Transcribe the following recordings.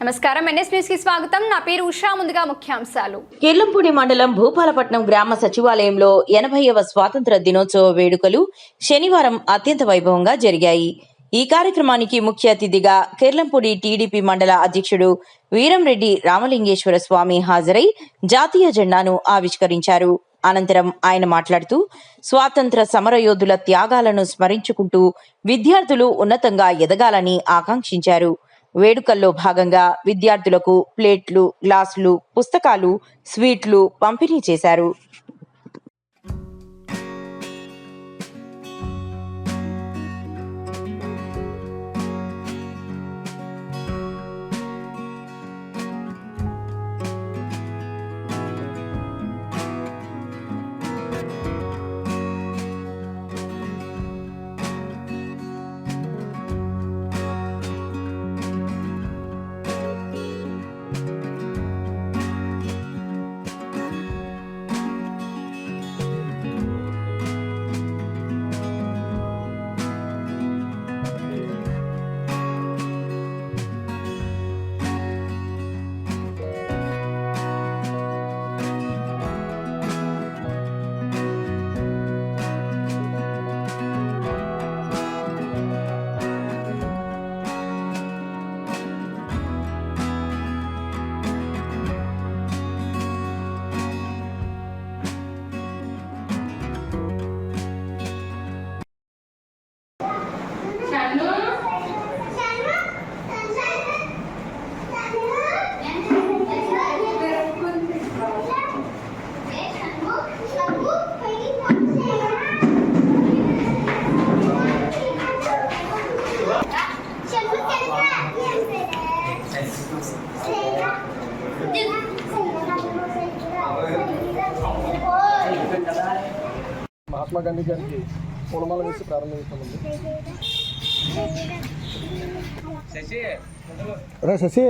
నమస్కారం NS news కి స్వాగతం. నా పేరు ఉషా. ముందుగా ముఖ్యాంశాలు. కిర్లంపూడి మండలం భూపాలపట్నం గ్రామ సచివాలయంలో 80వ స్వాతంత్ర దినోత్సవ వేడుకలు శనివారం అత్యంత వైభవంగా జరిగాయి. ఈ కార్యక్రమానికి ముఖ్య అతిథిగా కిర్లంపూడి టీడీపీ మండల అధ్యక్షుడు వీరంరెడ్డి రామలింగేశ్వర స్వామి హాజరై జాతీయ జెండాను ఆవిష్కరించారు. అనంతరం ఆయన మాట్లాడుతూ స్వాతంత్ర సమరయోధుల త్యాగాలను స్మరించుకుంటూ విద్యార్థులు ఉన్నతంగా ఎదగాలని ఆకాంక్షించారు. వేడుకల్లో భాగంగా విద్యార్థులకు ప్లేట్లు, గ్లాసులు, పుస్తకాలు, స్వీట్లు పంపిణీ చేశారు. మహాత్మా గాంధీ గారికి పూలమాల వేసి ప్రారంభిస్తామండి. శశి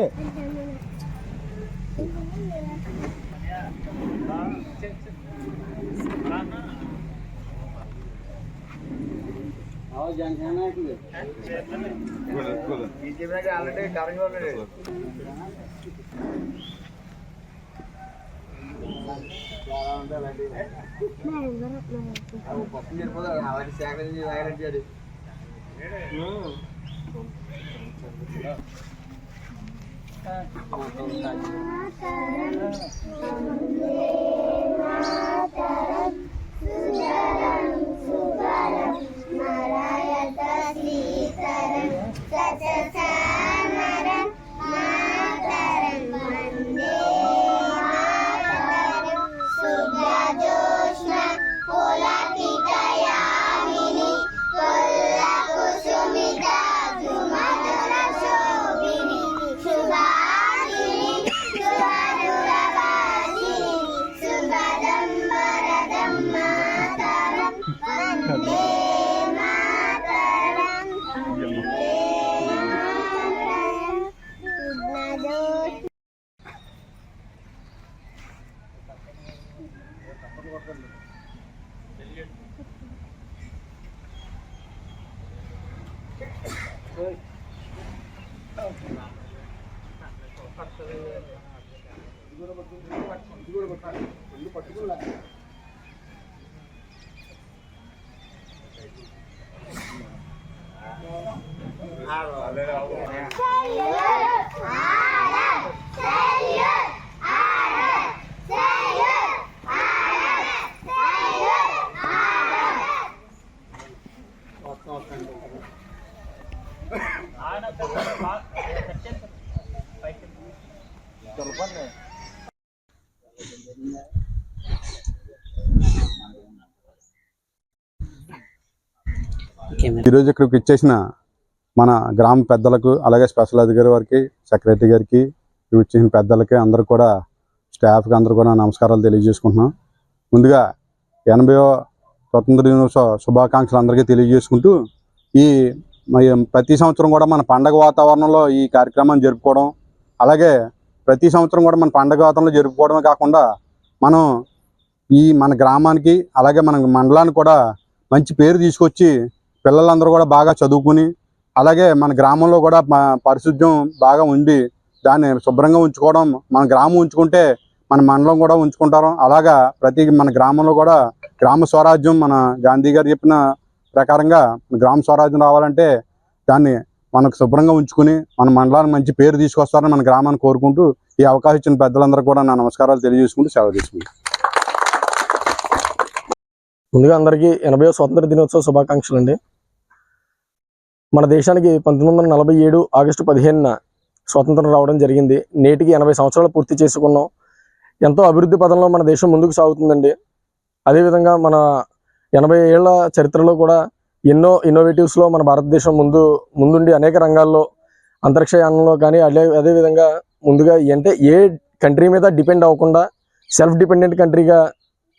ఈరోజు ఇక్కడికి ఇచ్చేసిన మన గ్రామ పెద్దలకు, అలాగే స్పెషల్ అధికారి వారికి, సెక్రటరీ గారికి, ఇచ్చేసిన పెద్దలకి, అందరూ కూడా స్టాఫ్కి అందరూ కూడా నమస్కారాలు తెలియజేసుకుంటున్నాం. ముందుగా 80వ స్వతంత్ర దినోత్సవ శుభాకాంక్షలు అందరికీ తెలియజేసుకుంటూ, ఈ ప్రతి సంవత్సరం కూడా మన పండగ వాతావరణంలో ఈ కార్యక్రమాన్ని జరుపుకోవడం, అలాగే ప్రతి సంవత్సరం కూడా మన పండగ వాతావరణంలో జరుపుకోవడమే కాకుండా మనం మన గ్రామానికి, అలాగే మన మండలానికి కూడా మంచి పేరు తీసుకొచ్చి పిల్లలందరూ కూడా బాగా చదువుకుని, అలాగే మన గ్రామంలో కూడా పరిశుభ్రం బాగా ఉండి దాన్ని శుభ్రంగా ఉంచుకోవడం, మన గ్రామం ఉంచుకుంటే మన మండలం కూడా ఉంచుకుంటారు. అలాగా ప్రతి మన గ్రామంలో కూడా గ్రామ స్వరాజ్యం, మన గాంధీ గారు చెప్పిన ప్రకారంగా గ్రామ స్వరాజ్యం రావాలంటే దాన్ని మనకు శుభ్రంగా ఉంచుకుని మన మండలానికి మంచి పేరు తీసుకొస్తారని మన గ్రామాన్ని కోరుకుంటూ ఈ అవకాశం ఇచ్చిన పెద్దలందరూ కూడా నా నమస్కారాలు తెలియజేసుకుంటూ సెలవు తీసుకుంటాను. ముందుగా అందరికీ 80వ స్వాతంత్ర దినోత్సవ శుభాకాంక్షలు అండి. మన దేశానికి 1947 ఆగస్టు 15న స్వాతంత్రం రావడం జరిగింది. నేటికి 80 సంవత్సరాలు పూర్తి చేసుకున్నాం. ఎంతో అభివృద్ధి పదంలో మన దేశం ముందుకు సాగుతుందండి. అదేవిధంగా మన 80 ఏళ్ల చరిత్రలో కూడా ఎన్నో ఇన్నోవేటివ్స్లో మన భారతదేశం ముందుండి అనేక రంగాల్లో అంతరిక్షయానంలో కానీ అదేవిధంగా ముందుగా అంటే ఏ కంట్రీ మీద డిపెండ్ అవ్వకుండా సెల్ఫ్ డిపెండెంట్ కంట్రీగా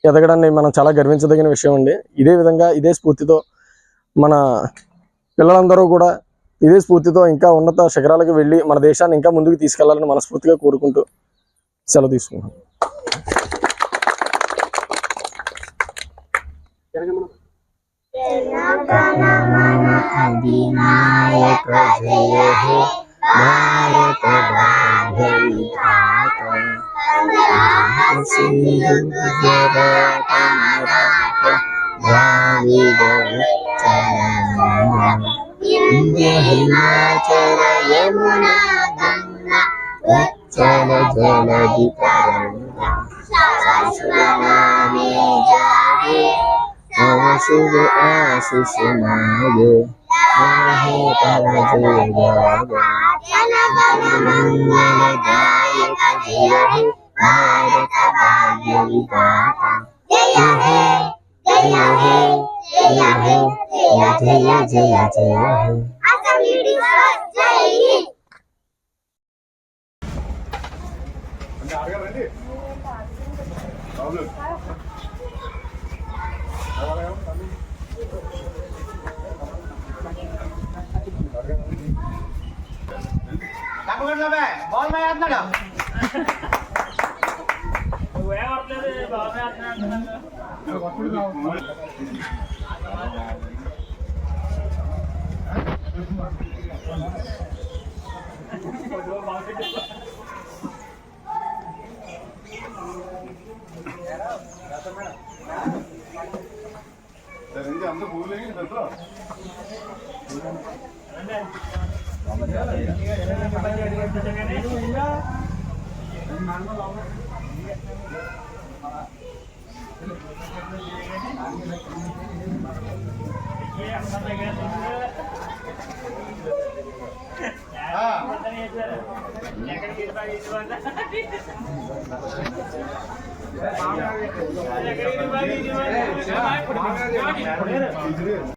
ఎదగడాన్ని మనం చాలా గర్వించదగిన విషయం అండి. ఇదే విధంగా ఇదే స్ఫూర్తితో మన పిల్లలందరూ కూడా ఇదే స్ఫూర్తితో ఇంకా ఉన్నత శిఖరాలకు వెళ్ళి మన దేశాన్ని ఇంకా ముందుకు తీసుకెళ్లాలని మనస్ఫూర్తిగా కోరుకుంటూ సెలవు తీసుకుంటాం.